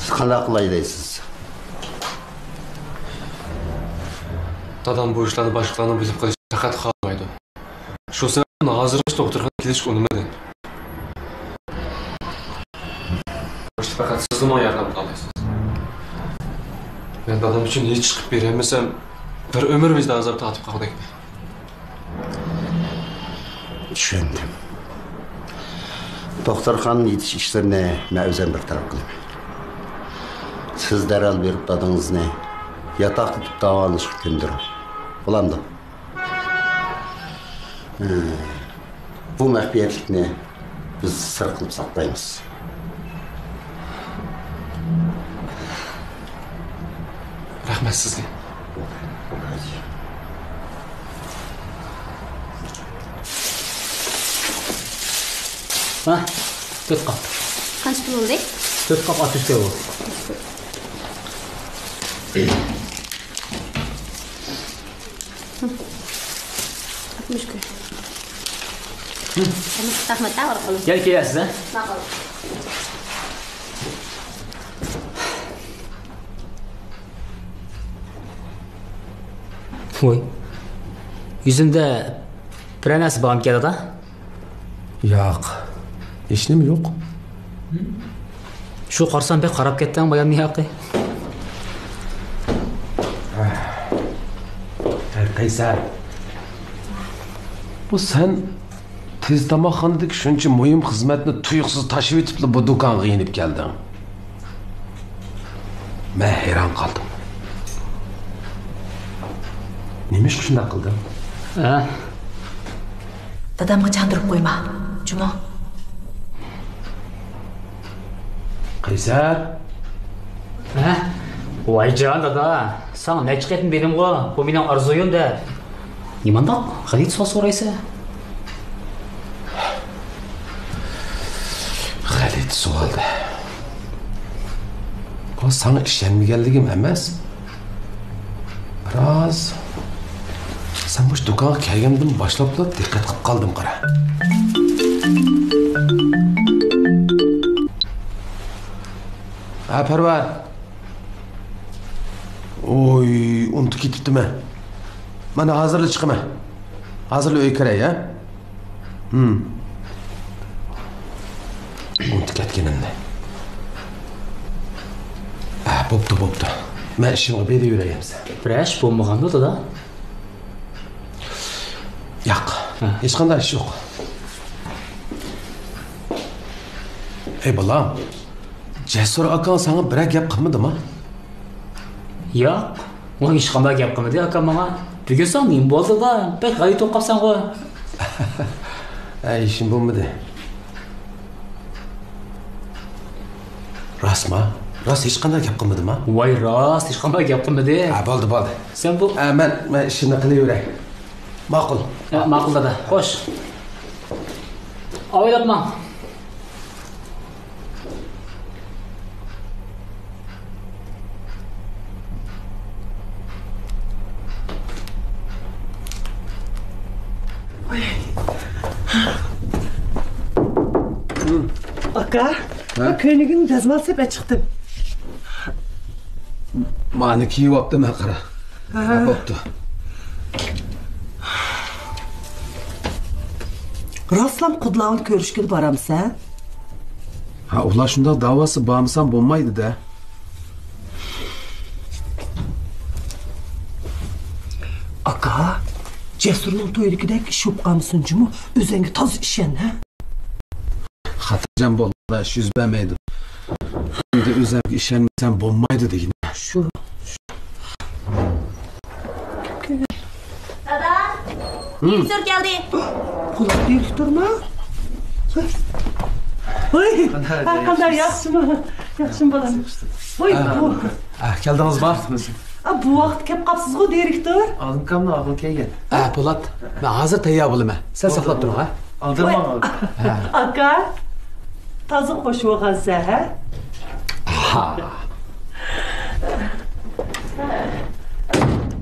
Qanday qilay deysiz? Dadam bu ishlarni boshqalarni bilib qolish faqat xohlamaydi. Shu sababdan hozircha doktorga kelishga urinmadi. Faqat siz nima yordam qila olasiz? Men dadam uchun hech chiqib bermasam, bir umr vicdan azob tatib qoldik. Tushundim. Doktorxonaning yetish ishlarini men o'zim bir taraf qilaman. Siz darhol berib dadingizni yotoqda tutib davolashga ko'ndiring. Bo'lamdi. Bu maxfiyatlikni biz sir qilib saqlaymiz. Rahmat sizga. Ha, 4 qop. Qancha pul bo'ldi? 4 qop 60 euro. Müşkül. Rahmat tavır qilib. Gel kelasiz, ha? Ma'qul. Voy. Yüzümde prenses bağım geldi da. Yo'q. Hech nima yo'q. Shu qarsam bek qarab ketdim bayamni yoqi. Qaysar. Bu sen tez tomoqxonadagi shuncha muhim xizmatni tuyuqsiz tashib etib bu do'konga inib kelding. Men hayron qoldim. Nima ish shunday qilding? Ha. Dadamga chandırıp koyma. Cuma. Qaysar. Ha? Vay can dada. Sana ne çıkartın benim o? Bu benim arzuyum da. Nimanda? Xalit soraysa. Xalit so'raldi. Bu sana ishonmaganligim emas. Biroz sen bu do'konga kelgandan boshlab diqqat qilib qoldim qara. Ha Parvar. Oy, unutib ketibdimi? Mana hozirla chiqaman. Hozirla uy kiray, ha? Unutib ketganimni. Ha, bo'pti. Men ishimga berib yurayapsan. Birash bo'lmaganda dada. Yo'q. Hech qanday ish yo'q. Ey bolam. Jasur akang sana bir gap qilmadimi? Yo'q. O hech qanday gap qilmadi akam menga. Bugun sen nim bo'ldi da, bek g'ayib to'qabsan qo'y. Ay, ishim bo'lmadi. Rasma? Ras hech qanday gap qilmadimi? Voy rost, hech qanday gap qilmadi. Ha, bo'ldi. Sen bu men ishimni qilaveray. Ma'qul. Ma'qul dada. Xo'sh. O'ylabman. Aka, köyünün dazmal sepet çıktım. Mani kiyibapti men qara. Bo'pti. Raslam Qudlav'ın görüşkeli baramsan? Ha, ular shunda davası bormasam bo'lmaydi-da. Aka, Cesur'un to'yidagidek ish yo'qamsin jumu, o'zingga toz ishon, ha? Xotirjam bo'l, ish yuz bermaydi. Endi o'zimga ishonmasam bo'lmaydi degan. Shu. Dada. Direktör geldi. Qulaq direktor mu? Voy, qanday yaxshimi? Yaxshimi bolam. Voy, bu. Keldingiz mi? Bu vaqt kelib qolibsiz-ku, direktor. Aldım ağıl kelgan. Po'lat, men hozir tayyor bo'laman. Sen saqlab turing, ha? Aldım ağıl. Aka, toza qo'shib olgansan, ha?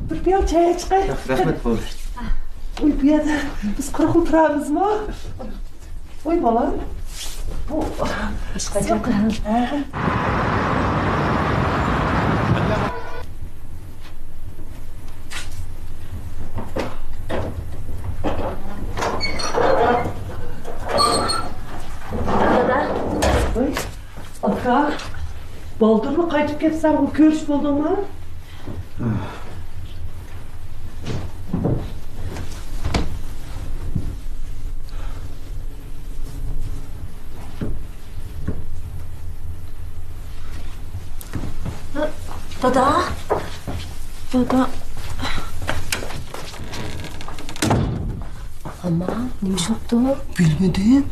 Bir piyola choy chiqay. Rahmat bo'ldi. Uy, bu yerda biz quruq o'tiramizmi? Voy bolam. Bu boshqa yo'q. Aka, baldırma qaytib ketsen bu görüş buldu mu? Dada. Dada. Ama neymiş oldu? Bilmedim.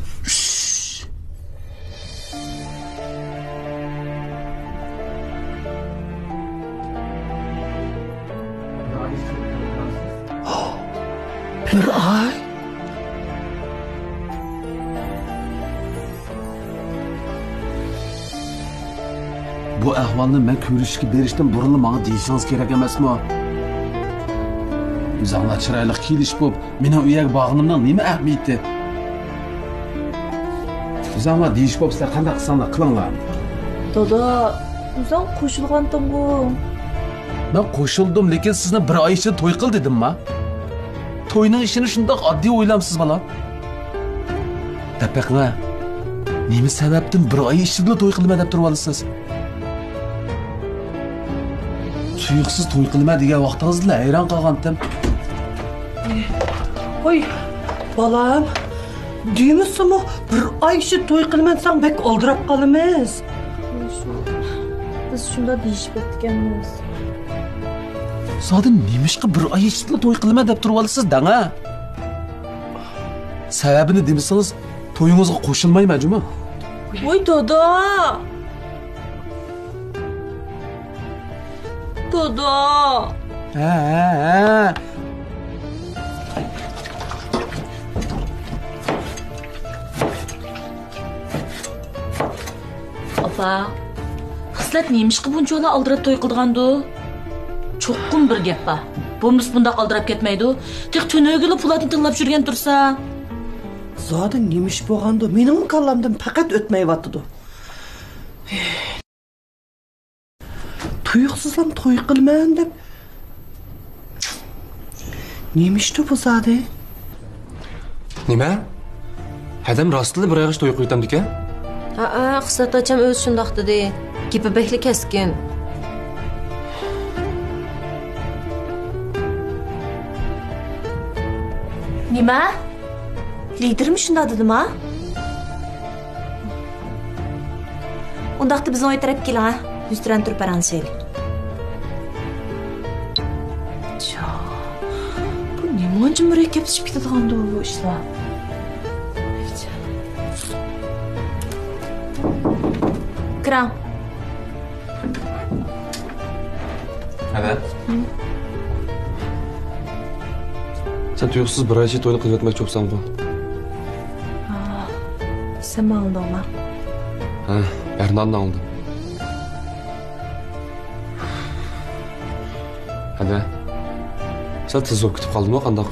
Bir ay. Bu ahvalni men ko'rishga berishdan burun menga deyishingiz kerak emasmi? O'zinglar chiroyli kelish bo'lib, meni uyaga bog'inimning nima ahamiyati? O'zinglar deyish bo'lsa qanday qilsanglar qilinglar. Dada, o'zing qo'shilganding-ku. Men qo'shildim, lekin sizni bir oy ichida to'y qil dedim-mi? To'yning ishini shundoq oddiy o'ylamsiz bola. Tapaqla. Nima sababdan bir oy ichida to'y qilma deb turib olasiz? Suyuqsiz to'y qilma degan vaqtingizda hayron qolgandim. Oy, balam. Deyimizmi bir ay işi to'y qilmansang bek oldirab qolamiz. Biz shunda deyishib o'tganmiz. Zaten nemishqa bir oy ichida to'y qilma deb turib olasiz danga. Sababini demisangiz, to'yingizga qo'shilmayman juma. Voy dada. Dada. Ha. Opa. Xislat neymişki bunchola aldirab to'y qilgandu? Cho'qqin bir gap bor. Bo'lmas bunda aldirab ketmaydi. Tek tönögülü pulatni tinglab yurgan tursa. Zaten neymiş bo'lganda mening kallamdan faqat o'tmayapti. Tuyuqsizlam to'y qilman deb. Neymişdi bu zade? Nima? Hadam rostli bir oyog'ish to'y qo'ydim ekan. Xislat acham o'z shundoq dedi. Gapi bekli keskin. Nima? Lidermi shunda dedimi, ha? Undaqda bizni o'ytirib keling, ha? Yuztiran turib baranishaylik. Bu nimancha murakkabsizib ketadigan-da bu ishlar. Kiram. Hadi. Sen tuyuqsiz bir oycha to'yni qilib o'tmoqchi bo'lsan bu. Sen mi aldın? Ha, Bernard'dan aldım. Hadi. Sen tezroq kutib qoldingmi qandoq?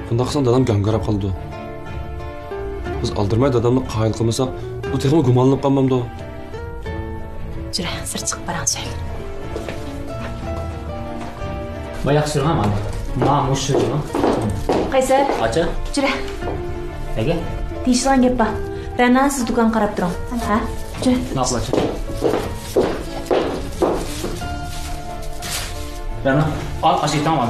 Bundoq qilsang dadam gangarab qoldi. Biz aldırmay dadamni qoyil qilmasak, bu texmi gumonlanib qolmamdi. Jira, sir chiqib baranishaylik. Bayağı sürmem abi. Ma mushuk mu? Qaysar? Acha. Jira. Nega? Deyishgan gap bor. Rana siz do'kon qarab turing. Ha? Jira. Ne yapacak? Rana, al aşıktan var.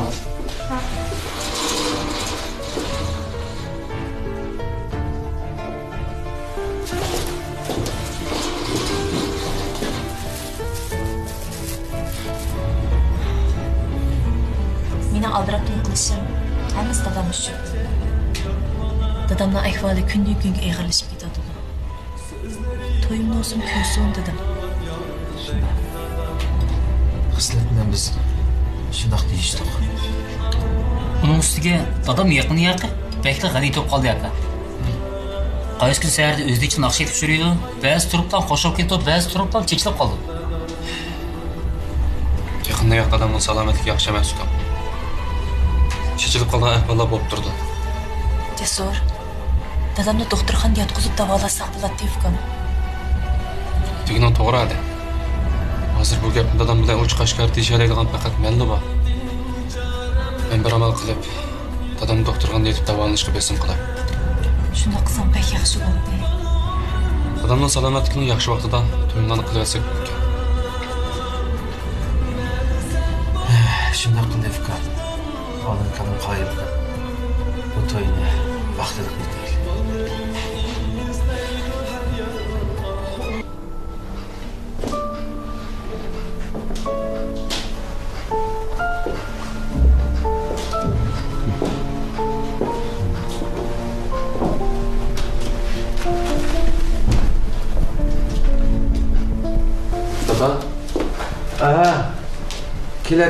Meni aldirab to'y qilishim hammasi dadam uchun. Dadamning ahvoli kundan kunga og'irlashib ketadi. To'yimni o'zim ko'rsin dedim. Xislat bilan biz shundoq deyishdik. Onun üstüge dadam yakın bekle gani top kaldı yaka. Qaysi kun səhərdə özü üçün naqş etib sürüydü. Bəzi turupdan qoşulub ketib, bəzi turupdan çəkilib qaldı. Yaxında yoq dadamning salomatligi yaxshi emas ekan. Chechilib qolgan ahvollar bo'lib turdi. Jasur. Dadamni doktorxonaga yotqizib davolasak bo'ladi deyapkan. Degan to'g'ri edi. Hozir bu gapni dadam bilan uch qashqar deyishadigan faqat menli bor. Men bir amal qilib, dadam doktorxonaga yetib davolanishga besim qilay. Shunday qilsam pek yaxshi bo'ladi. Dadamning salomatligining yaxshi vaqtida to'yimlarni qilyotsak ekan. Shundoq qildi fikr. Olim kamin qoyil. Bu to'yni vaqtida qildik. Dada. Kela.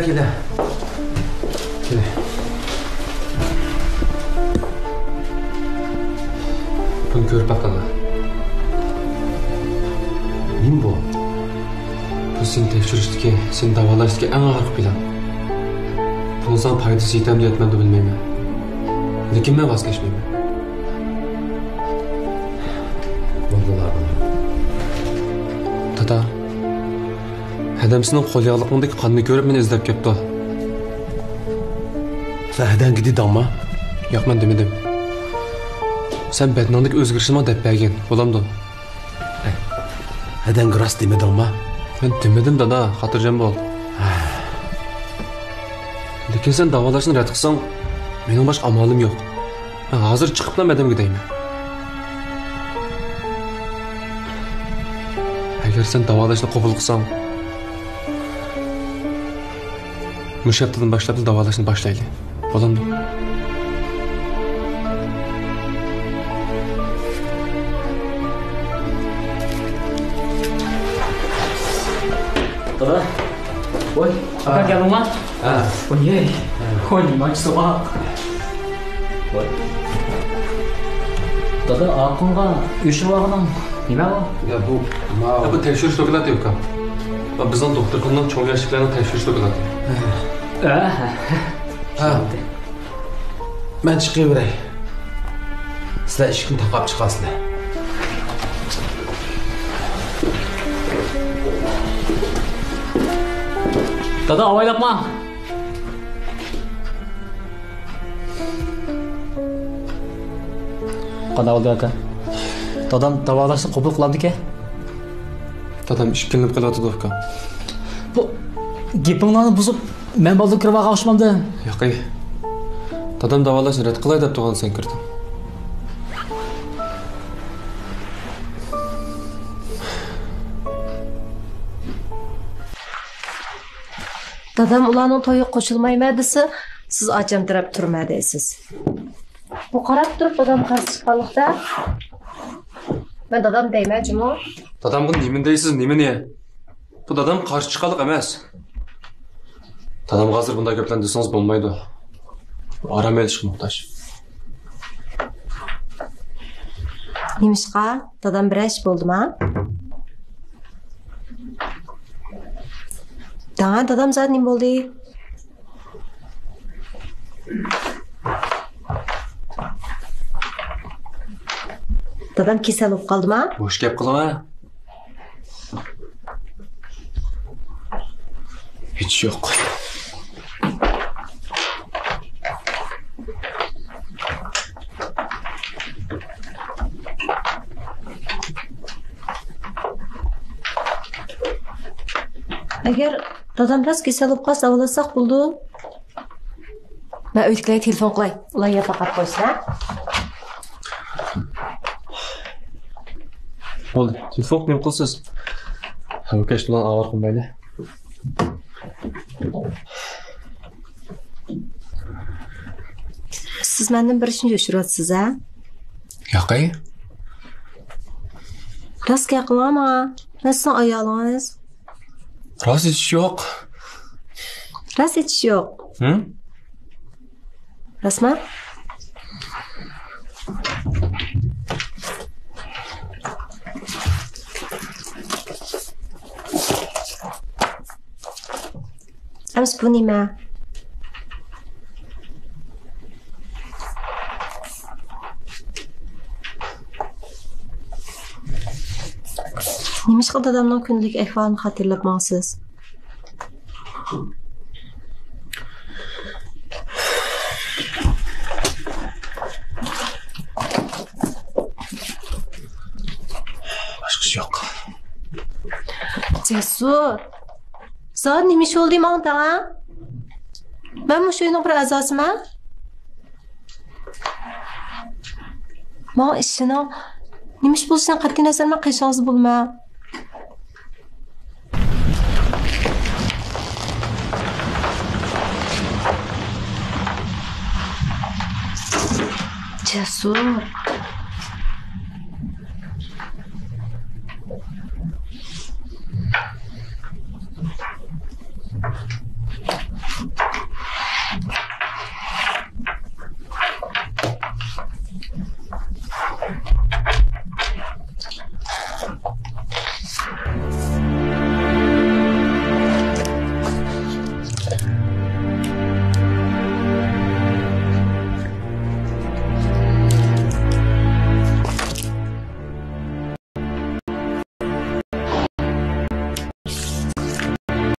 Buni ko'rib baqala. Nima bu? Bu seni tekshirishdagi, seni davolashdagi eng og'ir plan. Bundan foydasi yetamdi yetmadi bilmayman. Lekin men voz kechmayman. Bo'ldilar buni. Dada. Hadamsizning qo'lyog'liqingdek qonni ko'rib meni izlab kelibdi. Sen hadan gididingmi? Yo'q, men demadim. Sen badnondek o'zgarishni deb bergan, bo'lamdi. Hadan rost demadingmi? Men demadim dada, xotirjam bo'l. Lekin sen davolashni rad qilsang, mening boshqa amolim yo'q. Men hozir chiqibman madamga deyman. Agar sen davolashni qabul qilsang, mush haftadan boshlab davolashni boshlaylik. Bo'lamdi? Dada. Voy, aka geldingmi? Ha. Voy, nima so'q. Voy. Dada, aqonga o'shivog'ning nima bu? Ya bu tekshirish doklati yo'q. Bizning doktorxonaning cho'ng yoshliklarini tekshirish doklati. Ha. Men chiqaveray. Sizlar ishni taqab chiqasizlar. Dada, avaylapma. Qanday bo'ldi aka? Dadam davolashni qabul qiladi-ku. Dadam ishkilinib qolyapti do'ka. Bu gapinglarni buzib, men bo'ldi kirib olishmamdi. Yo'q. Dadam davolashni rad qilay deb turgan sen kirding. Dadam ularning to'yi qo'shilmayman desa, siz achamtirab turma deysiz. Bu qarab turib dadam qarshi chiqqanlikda. Men dadam deyman, Jumo. Dadam buni nima deysiz, nimani? Bu dadam qarshi chiqqanlik emas. Dadam hozir bunday gaplarni desangiz bo'lmaydi. Aram elishga muhtoj. Nimishqa? Dadam bir ish bo'ldimi? Dadam zaten nima bo'ldi? Dadam kasal bo'lib qoldimi? Bo'sh gap qilma. Hech yo'q. Agar dadam biraz kasal bo'lib qolsa, davolasak bo'ldi. Men uydagilarga telefon qilay. Ular yerga taqab qo'ysa. Bo'ldi. Telefon nima qilsiz? Havokash bilan og'ir qilmaydi. Siz mendan bir ishni yoshiryapsiz, ha? Yo'q. Rost gap qilma. Men sizning ayolingiz. Rost etish yo'q. Rost etish yo'q. Rasman? Ams bu nima? Nimishqa dadamning kundalik ahvolini xotirlabmisiz? Boshqa yo'q. Cesur. Sen nima ish oldi manga tag'in? Men bu uyning bir a'zosiman. Men ishini nima ish bo'lishidan qat'iy nazar men qilishingizga bo'lma. Cesur.